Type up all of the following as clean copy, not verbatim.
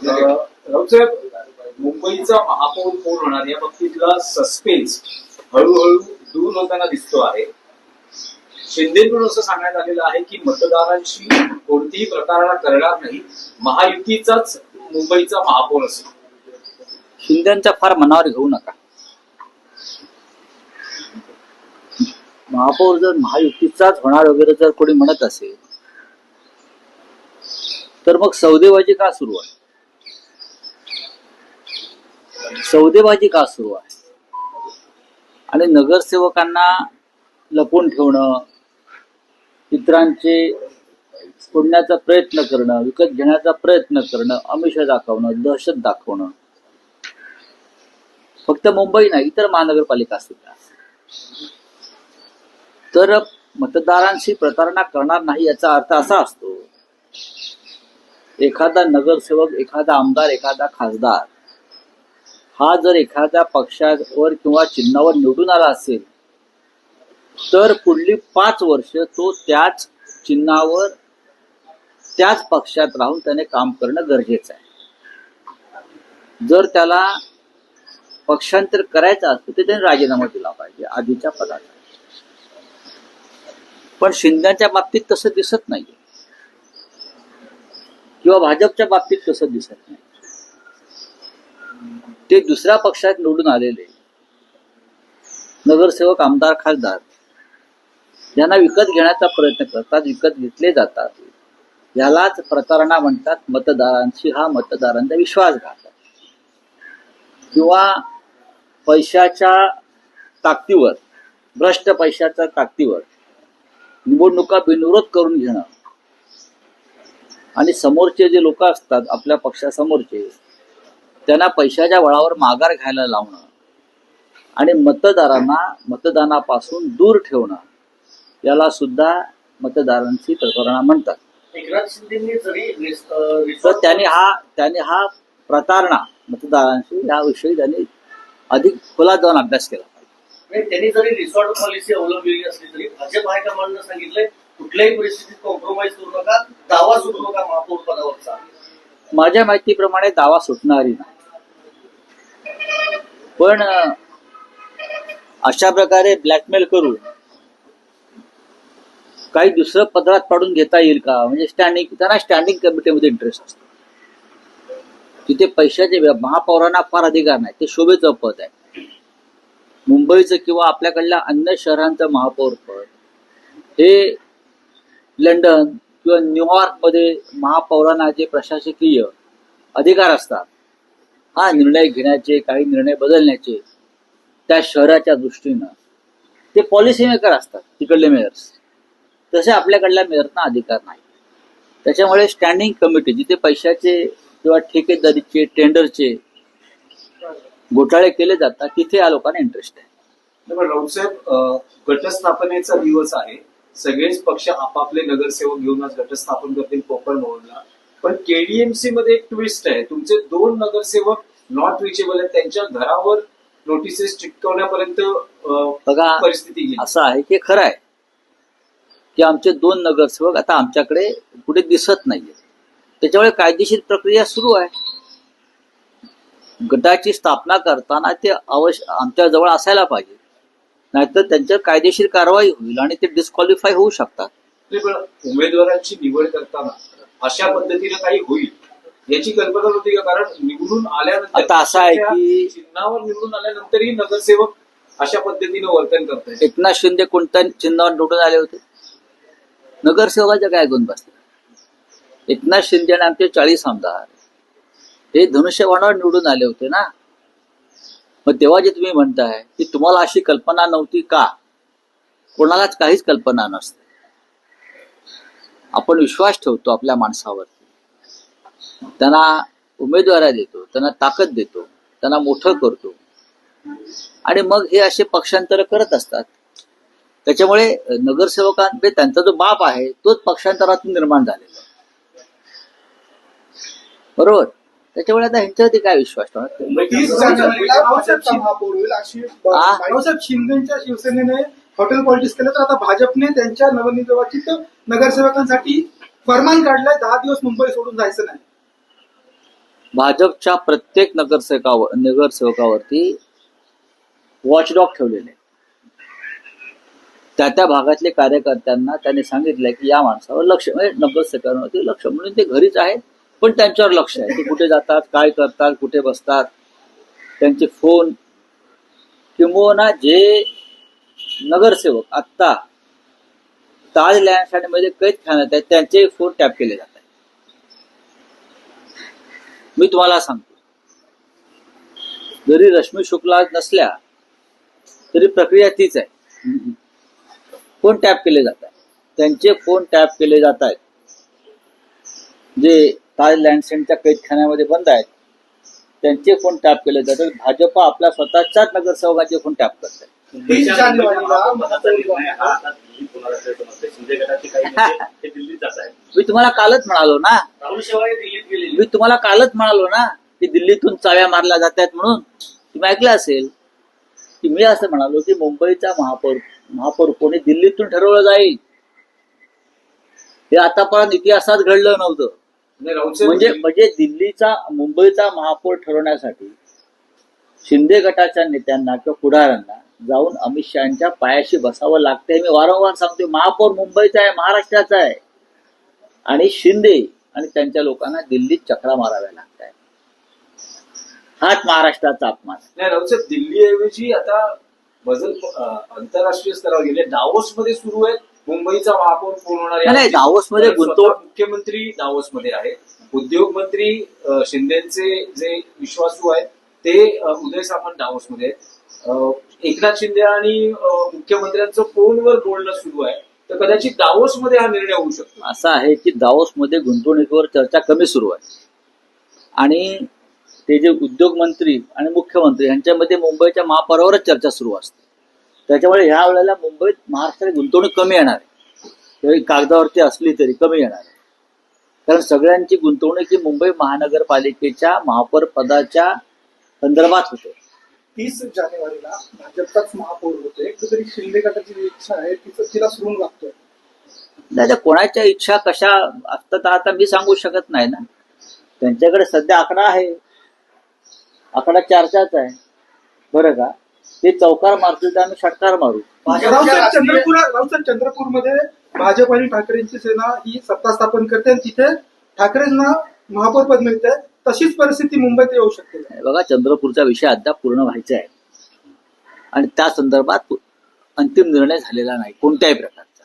राऊतसाहेब, मुंबईचा महापौर कोण होणार या बाबतीतला सस्पेन्स हळूहळू दूर होताना दिसतो आहे. शिंदेकडून असं सांगण्यात आलेलं आहे की मतदारांशी कोणतीही प्रतारणा करणार नाही, महायुतीचाच मुंबईचा महापौर असेल. शिंदेचा फार मनावर घेऊ नका. महापौर जर महायुतीचाच होणार वगैरे जर कोणी म्हणत असेल तर मग सौदेबाजी का सुरू आहे? सौदेबाजी का सुरू आहे? आणि नगरसेवकांना लपवून ठेवणं, इतरांचे फोडण्याचा प्रयत्न करणं, विकत घेण्याचा प्रयत्न करणं, आमिष दाखवणं, दहशत दाखवणं, फक्त मुंबई नाही इतर महानगरपालिका सुद्धा. तर मतदारांशी प्रतारणा करणार नाही याचा अर्थ असा असतो, एखादा नगरसेवक, एखादा आमदार, एखादा खासदार हा जर एखाद्या पक्षावर किंवा चिन्हावर निवडून आला असेल तर पुढली 5 वर्ष तो त्याच चिन्हावर त्याच पक्षात राहून त्याने काम करणं गरजेचं आहे. जर त्याला पक्षांतर करायचं असतं तर त्याने राजीनामा दिला पाहिजे आधीच्या पदाचा. पण शिंदेच्या बाबतीत तसं दिसत नाही किंवा भाजपच्या बाबतीत तसं दिसत नाही. ते दुसऱ्या पक्षात निवडून आलेले नगरसेवक, आमदार, खासदार यांना विकत घेण्याचा प्रयत्न करतात, विकत घेतले जातात. यालाच प्रतारणा म्हणतात. मतदारांशी हा मतदारांचा विश्वासघात किंवा पैशाच्या ताकदीवर, भ्रष्ट पैशाच्या ताकदीवर निवडणुका बिनविरोध करून घेणं आणि समोरचे जे लोक असतात आपल्या पक्षासमोरचे त्यांना पैशाच्या बळावर माघार घ्यायला लावणं आणि मतदारांना मतदानापासून दूर ठेवणं, याला सुद्धा मतदारांची प्रतारणा म्हणतात. एकनाथ शिंदेंनी जरी तर त्याने हा प्रतारणा मतदारांशी याविषयी त्यांनी अधिक खोलात जाऊन अभ्यास केला पाहिजे. त्यांनी जरी रिसॉर्ट पॉलिसी अवलंबलेली असली तरी भाजप हायकमांडनं सांगितलंय कुठल्याही परिस्थितीत कॉम्प्रोमाइज करू नका, दावा सुटू नका महापौर पदावरचा. माझ्या माहितीप्रमाणे दावा सुटणारी नाही. पण अशा प्रकारे ब्लॅकमेल करून काही दुसरं पदरात पाडून घेता येईल का? म्हणजे त्यांना स्टँडिंग कमिटीमध्ये इंटरेस्ट असतो. तिथे पैशाचे महापौरांना फार अधिकार नाही, ते शोभेचं पद आहे. मुंबईचं किंवा आपल्याकडल्या अन्य शहरांचं महापौर पद हे लंडन किंवा न्यूयॉर्कमध्ये महापौरांना जे प्रशासकीय अधिकार असतात, हा निर्णय घेण्याचे, काही निर्णय बदलण्याचे त्या शहराच्या दृष्टीनं ते पॉलिसी मेकर असतात तिकडले मेयर्स. तसे आपल्याकडल्या मेयरना अधिकार नाही. त्याच्यामुळे स्टँडिंग कमिटी जिथे पैशाचे किंवा ठेकेदारीचे, टेंडरचे घोटाळे केले जातात तिथे या लोकांना इंटरेस्ट आहे. राऊतसाहेब, गटस्थापनेचा दिवस आहे. सगळेच पक्ष आपापले नगरसेवक घेऊनच गटस्थापन करतील कोकण भवनला. पण केडीएमसी मध्ये एक ट्विस्ट आहे. तुमचे 2 नगरसेवक नॉट रिचेबल आहेत, त्यांच्या घरावर नोटिसेस चिकटवण्यापर्यंत बघा परिस्थिती गेली. असं आहे की खरं आहे की आमचे 2 नगरसेवक आता आमच्याकडे कुठे दिसत नाहीये. त्याच्यामुळे कायदेशीर प्रक्रिया सुरू आहे. गटाची स्थापना करताना ते आमच्या जवळ असायला पाहिजे, नाहीतर त्यांच्यावर कायदेशीर कारवाई होईल आणि ते डिस्क्वालिफाय होऊ शकतात. उमेदवारांची निवड करताना अशा पद्धतीने काही होईल याची कल्पना होती का? कारण निवडून आल्यानंतर आता असं आहे की चिन्हावर निवडून आल्यानंतरही नगरसेवक अशा पद्धतीने वर्तन करतात. एकनाथ शिंदे कोणत्या चिन्हावर निवडून आले होते? नगरसेवकाच्या काय गुण बसले? एकनाथ शिंदे आणि आमचे 40 आमदार हे धनुष्यबाणावर निवडून आले होते ना. मग तेव्हा जे तुम्ही म्हणताय की तुम्हाला अशी कल्पना नव्हती का? कोणालाच काहीच कल्पना नसते. आपण विश्वास ठेवतो आपल्या माणसावरती, त्यांना उमेदवारी देतो, त्यांना ताकद देतो, त्यांना मोठं करतो आणि मग हे असे पक्षांतर करत असतात. त्याच्यामुळे नगरसेवकांमध्ये त्यांचा जो बाप आहे तोच पक्षांतरातून निर्माण झालेला आहे. बरोबर. त्याच्यामुळे आता ह्यांच्यावरती काय विश्वास रावसाहेब शिंदेच्या शिवसेनेने हॉटेल पॉलिटिक्स केलं, तर आता भाजपने त्यांच्या नवनिर्वाचित नगरसेवकांसाठी फरमान काढलाय 10 दिवस मुंबई सोडून जायचं नाही. भाजपच्या प्रत्येक नगरसेवकावरती वॉचडॉग ठेवलेले आहेत. त्या भागातले कार्यकर्त्यांना त्यांनी सांगितलंय की या माणसावर लक्ष, म्हणजे नगरसेवकांवरती लक्ष, म्हणून ते घरीच आहेत पण त्यांच्यावर लक्ष आहे. ते कुठे जातात, काय करतात, कुठे बसतात, त्यांचे फोन, किंबहुना जे नगरसेवक आत्ता ताज न्यायालयामध्ये कैद खाण्यात आहेत त्यांचे फोन टॅप केले जात आहेत. मी तुम्हाला सांगतो, जरी रश्मी शुक्ला नसल्या तरी प्रक्रिया तीच आहे. फोन टॅप केले जात आहेत, त्यांचे फोन टॅप केले जात आहेत. जे ताज लँडसेंटच्या कैदखान्यामध्ये बंद आहेत त्यांचे फोन टॅप केले जातात. भाजप आपल्या स्वतःच्याच नगरसेवकांचे फोन टॅप करत आहे. 30 जानेवारीला शिंदे गटाचे काही नेते हे दिल्लीत जात आहेत. मी तुम्हाला कालच म्हणालो ना, राहुल शेवाळे दिल्लीत गेलेले. मी तुम्हाला कालच म्हणालो ना की दिल्लीतून चाव्या मारल्या जात आहेत म्हणून. तुम्ही ऐकलं असेल की मी असं म्हणालो की मुंबईचा महापौर कोणी दिल्लीतून ठरवलं जाईल. हे आतापर्यंत इतिहासात घडलं नव्हतं. आणि राऊत साहेब म्हणजे मुंबईचा महापौर ठरवण्यासाठी शिंदे गटाच्या नेत्यांना किंवा पुढाऱ्यांना जाऊन अमित शहाच्या पायाशी बसावं लागतंय. मी वारंवार सांगतोय, महापौर मुंबईचा आहे, महाराष्ट्राचा आहे, आणि शिंदे आणि त्यांच्या लोकांना दिल्लीत चक्रा माराव्या लागत आहेत. हाच महाराष्ट्राचा अपमान. नाही राऊत साहेब, दिल्लीऐवजी आता बदल आंतरराष्ट्रीय स्तरावर गेले. दावोस मध्ये सुरू आहे मुंबईचा महापौर कोण होणार आहे. नाही, दावोसमध्ये मुख्यमंत्री दावोस मध्ये आहे. उद्योग मंत्री शिंदेचे जे विश्वासू आहेत ते उदय सामंत दावोस मध्ये आहेत. एकनाथ शिंदे आणि मुख्यमंत्र्यांचं फोनवर बोलणं सुरू आहे. तर कदाचित दावोस मध्ये हा निर्णय होऊ शकतो. असं आहे की दावोसमध्ये गुंतवणुकीवर चर्चा कमी सुरू आहे आणि ते जे उद्योग मंत्री आणि मुख्यमंत्री यांच्यामध्ये मुंबईच्या महापौरावरच चर्चा सुरू असते. त्याच्यामुळे ह्या वेळेला मुंबईत महाराष्ट्रात गुंतवणूक कमी येणार आहे. कागदावरती असली तरी कमी येणार आहे, कारण सगळ्यांची गुंतवणूक ही मुंबई महानगरपालिकेच्या महापौर पदाच्या संदर्भात होते. 30 जानेवारीला भाजपचाच महापौर होतोय, कुठेतरी शिंदे गटाची जी इच्छा आहे तिला सुरून लागतोय. नाही, कोणाच्या इच्छा कशा असतात आता मी सांगू शकत नाही ना. त्यांच्याकडे सध्या आकडा आहे, आकडा चर्चाच आहे, बरं का. ते चौकार मारतील तर आम्ही षटकार मारू. रावसाहेब चंद्रपूरमध्ये भाजप आणि ठाकरेंची सेना ही सत्ता स्थापन करते आणि तिथे ठाकरेंना महापौर पद मिळते. तशीच परिस्थिती मुंबईत येऊ शकते. बघा, चंद्रपूरचा विषय अद्याप पूर्ण व्हायचा आहे आणि त्या संदर्भात अंतिम निर्णय झालेला नाही कोणत्याही प्रकारचा.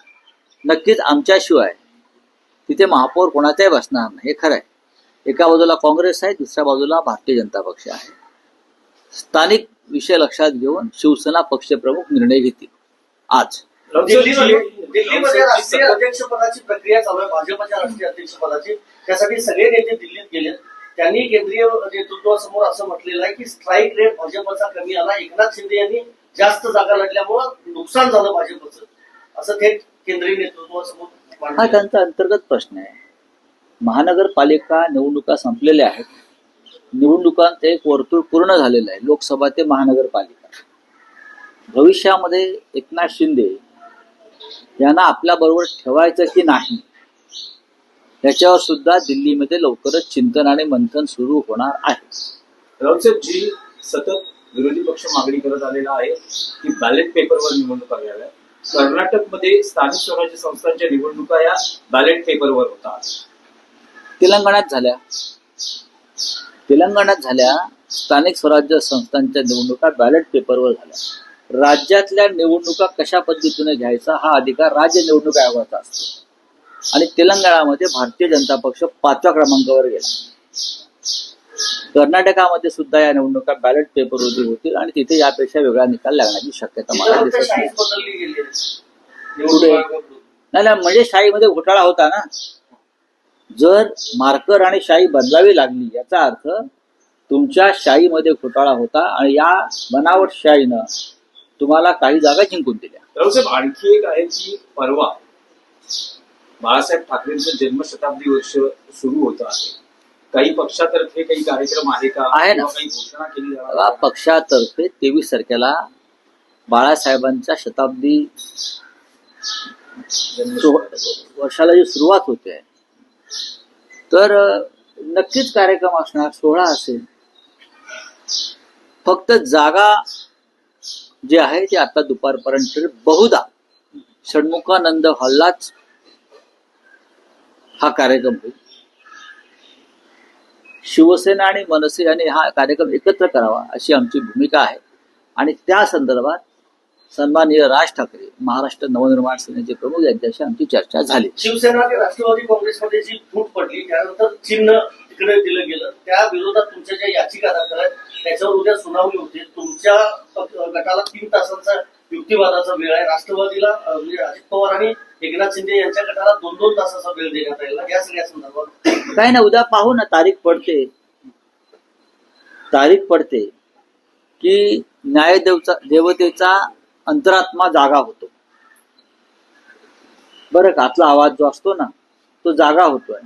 नक्कीच आमच्याशिवाय तिथे महापौर कोणाचाही बसणार नाही, हे खरं आहे. एका बाजूला काँग्रेस आहे, दुसऱ्या बाजूला भारतीय जनता पक्ष आहे. स्थानिक विषय लक्षात घेऊन शिवसेना पक्षप्रमुख निर्णय घेतील. आज दिल्लीमध्ये राष्ट्रीय अध्यक्षपदाची प्रक्रिया चालू आहे, भाजपच्या राष्ट्रीय अध्यक्षपदाची. त्यासाठी सगळे नेते दिल्लीत गेले. त्यांनी केंद्रीय नेतृत्वासमोर असं म्हटलेलं आहे की स्ट्राईक रेट भाजपचा कमी आला, एकनाथ शिंदे यांनी जास्त जागा लढल्यामुळं नुकसान झालं भाजपचं, असं थेट केंद्रीय नेतृत्वासमोर. हा त्यांचा अंतर्गत प्रश्न आहे. महानगरपालिका निवडणुका संपलेल्या आहेत. निवडणुकांचं एक वर्तुळ पूर्ण झालेलं आहे, लोकसभा ते महानगरपालिका. भविष्यामध्ये एकनाथ शिंदे यांना आपल्या बरोबर ठेवायचं की नाही याच्यावर सुद्धा दिल्लीमध्ये लवकरच चिंतन आणि मंथन सुरू होणार आहे. राऊत साहेब, जी सतत विरोधी पक्ष मागणी करत आलेला आहे की बॅलेट पेपरवर निवडणुका घ्याव्या. कर्नाटकमध्ये स्थानिक स्वराज्य संस्थांच्या निवडणुका या बॅलेट पेपरवर होतात. तेलंगणात झाल्या स्थानिक स्वराज्य संस्थांच्या निवडणुका बॅलेट पेपरवर झाल्या. राज्यातल्या निवडणुका कशा पद्धतीने घ्यायचा हा अधिकार राज्य निवडणूक आयोगाचा असतो आणि तेलंगणामध्ये भारतीय जनता पक्ष 5व्या क्रमांकावर गेला. कर्नाटकामध्ये सुद्धा या निवडणुका बॅलेट पेपरवरती होतील आणि तिथे यापेक्षा वेगळा निकाल लागण्याची शक्यता मला दिसत नाही. नाही, म्हणजे शाहीमध्ये घोटाळा होता ना. जर मार्कर आणि शाई बदलावी लागली याचा अर्थ तुमच्या शाईमध्ये घोटाळा होता आणि या बनावट शाईनं तुम्हाला काही जागा जिंकून दिल्या. रावसाहेब, आणखी एक आहे की परवा बाळासाहेब ठाकरेंचं जन्मशताब्दी वर्ष सुरू होतं आहे. काही पक्षातर्फे काही कार्यक्रम आहे का? आहे ना. काही घोषणा केली जाणार? पक्षातर्फे 23 तारखेला बाळासाहेबांच्या शताब्दी वर्षाला जी सुरुवात होते तर नक्कीच कार्यक्रम असणार, सोहळा असेल. फक्त जागा जी आहे ती आता दुपारपर्यंत बहुधा षण्मुखानंद हॉललाच हा कार्यक्रम होईल. शिवसेना आणि मनसे यांनी हा कार्यक्रम एकत्र करावा अशी आमची भूमिका आहे आणि त्या संदर्भात सन्माननीय राज ठाकरे महाराष्ट्र नवनिर्माण सेनेचे प्रमुख यांच्याशी आमची चर्चा झाली. शिवसेना आणि राष्ट्रवादी काँग्रेसमध्ये जी फूट पडली त्यानंतर चिन्ह तिकडे दिलं गेलं, त्या विरोधात तुमच्या ज्या याचिका दाखल आहेत त्याच्यावर उद्या सुनावणी होते. तुमच्या गटाला 3 तासांचा युक्तिवादाचा वेळ आहे. राष्ट्रवादीला म्हणजे अजित पवार आणि एकनाथ शिंदे यांच्या गटाला 2-2 तासाचा वेळ देण्यात येईल. या सगळ्या संदर्भात काय ना, उद्या पाहू ना, तारीख पडते की देवतेचा अंतरात्मा जागा होतो. बरं का, आतला आवाज जो असतो ना तो जागा होतोय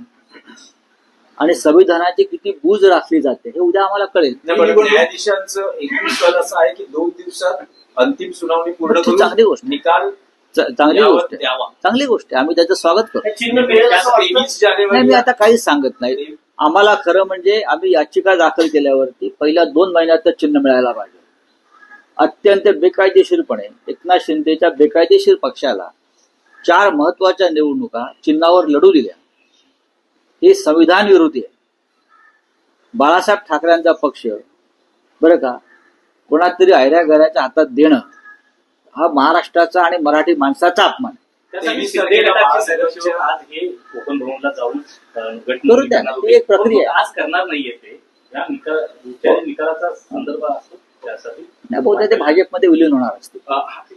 आणि संविधानाची किती बूज राखली जाते हे उद्या आम्हाला कळेल. न्यायाधीशांचं एकूण कल असं आहे की 2 दिवसात अंतिम सुनावणी पूर्ण करून चांगली गोष्ट, निकाल चांगली गोष्ट आहे. आम्ही त्याचं स्वागत करतो. चिन्ह मिळेल असं वाटतं? 23 नाही, मी जानेवारी आता काहीच सांगत नाही. आम्हाला खरं म्हणजे आम्ही याचिका दाखल केल्यावरती पहिल्या 2 महिन्यातच चिन्ह मिळायला पाहिजे. अत्यंत बेकायदेशीरपणे एकनाथ शिंदेच्या बेकायदेशीर पक्षाला 4 महत्वाच्या निवडणुका चिन्हावर लढू दिल्या. हे संविधान विरोधी आहे. बाळासाहेब ठाकरेंचा पक्ष बरं का कोणातरी आयऱ्या घराच्या हातात देणं हा महाराष्ट्राचा आणि मराठी माणसाचा अपमान आहे. 23 तारखेला महासंघर्ष आज हे कोकण भवनला जाऊन करू द्या, ती एक प्रक्रिया आहे. आज करणार नाहीये ते. या निकालाचा संदर्भ असतो त्यासाठी नाही, बहुधा ते भाजपमध्ये विलीन होणार असते.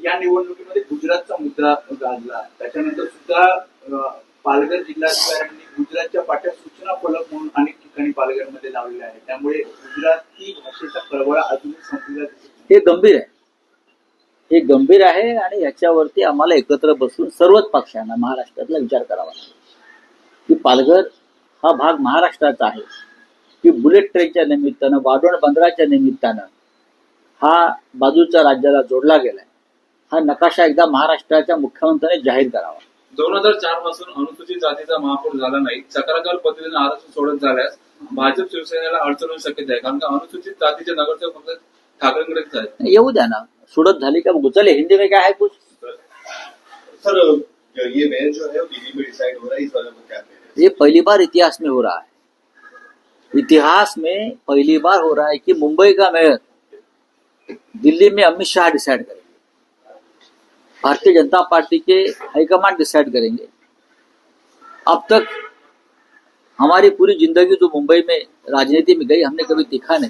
या निवडणुकीमध्ये गुजरातचा मुद्दा गाजला. त्याच्यानंतर सुद्धा पालघर जिल्हाधिकाऱ्यांनी गुजरातच्या पाट्या सूचना फलक म्हणून अनेक ठिकाणी पालघरमध्ये लावलेले आहे. त्यामुळे गुजराती भाषेचा कळवळा अजूनही संपलेला दिसत नाही. हे गंभीर आहे आणि याच्यावरती आम्हाला एकत्र बसून सर्वच पक्षांना महाराष्ट्रातला विचार करावा लागेल की पालघर हा भाग महाराष्ट्राचा आहे की बुलेट ट्रेनच्या निमित्तानं, वाढवण बंदराच्या निमित्तानं हा बाजूच्या राज्याला जोडला गेलाय. हा नकाशा एकदा महाराष्ट्राच्या मुख्यमंत्र्यांनी जाहीर करावा. 2004 पासून अनुसूचित जातीचा महापौर झाला नाही. सकारात्मक पद्धतीने आरक्षण सोडत झाल्यास भाजप शिवसेनेला अडचण होऊ शक्यता आहे, कारण का अनुसूचित जातीचे नगरसेवक फक्त ठाकरेंकडेच आहेत. येऊ द्या ना, सोडत झाली का बघू. चले, हिंदी में क्या है कुछ. सर, ये मेयर जो है वो दिल्ली में डिसाइड हो रहा है, इस बारे में क्या कह रहे हैं? ये पहली बार इतिहास में हो रहा है. इतिहास में पहली बार हो रहा है कि मुंबई का मेयर दिल्ली में अमित शाह डिसाइड करेंगे. भारतीय जनता पार्टी के हाईकमांड डिसाइड करेंगे. अब तक हमारी पूरी जिंदगी जो मुंबई में राजनीति में गई, हमने कभी देखा नहीं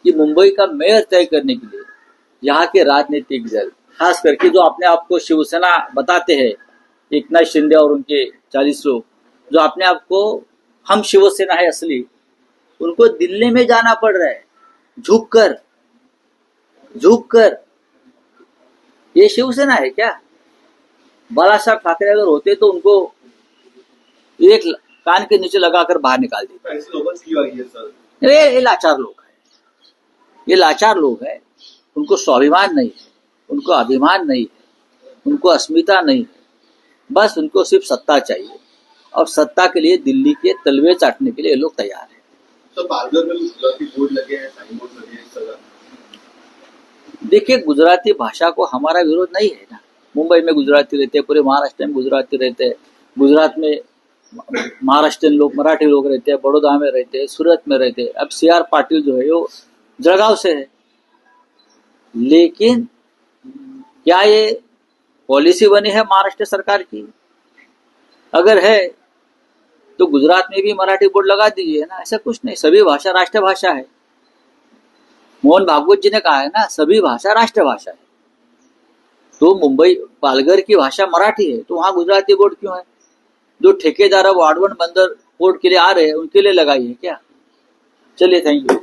कि मुंबई का मेयर तय करने के लिए यहाँ के राजनीतिक दल, खास करके जो अपने आप को शिवसेना बताते हैं, एकनाथ शिंदे और उनके 40 लोग जो अपने आप को हम शिवसेना है असली, उनको दिल्ली में जाना पड़ रहा है झुक कर. ये शिवसेना है क्या? बाला साहब ठाकरे अगर होते तो उनको एक कान के नीचे लगाकर बाहर निकाल देते. ऐसी नौबत क्यों आई है सर? ये लाचार लोग हैं. ये लाचार लोग हैं. उनको स्वाभिमान नहीं है, उनको अभिमान नहीं है, उनको अस्मिता नहीं है. बस उनको सिर्फ सत्ता चाहिए और सत्ता के लिए दिल्ली के तलवे चाटने के लिए ये लोग तैयार हैं. सर, पालघर में गुजराती बोर्ड लगे हैं, साइन बोर्ड लगे हैं सर. देखिए, गुजराती भाषा को हमारा विरोध नहीं है ना. मुंबई में गुजराती रहते हैं, पूरे महाराष्ट्र में गुजराती रहते हैं. गुजरात में महाराष्ट्रियन लोग, मराठी लोग रहते हैं, बड़ौदा में रहते हैं, सूरत में रहते हैं. अब CR पाटिल जो है वो जलगांव से है. लेकिन क्या ये पॉलिसी बनी है महाराष्ट्र सरकार की? अगर है तो गुजरात में भी मराठी बोर्ड लगा दीजिए ना. ऐसा कुछ नहीं. सभी भाषा राष्ट्रभाषा है. मोहन भागवत जी ने कहा है ना, सभी भाषा राष्ट्रभाषा है. तो मुंबई पालघर की भाषा मराठी है, तो वहां गुजराती बोर्ड क्यों है? जो ठेकेदार अब वाडवण बंदर पोर्ट के लिए आ रहे हैं उनके लिए लगाई है क्या? चलिए, थैंक यू.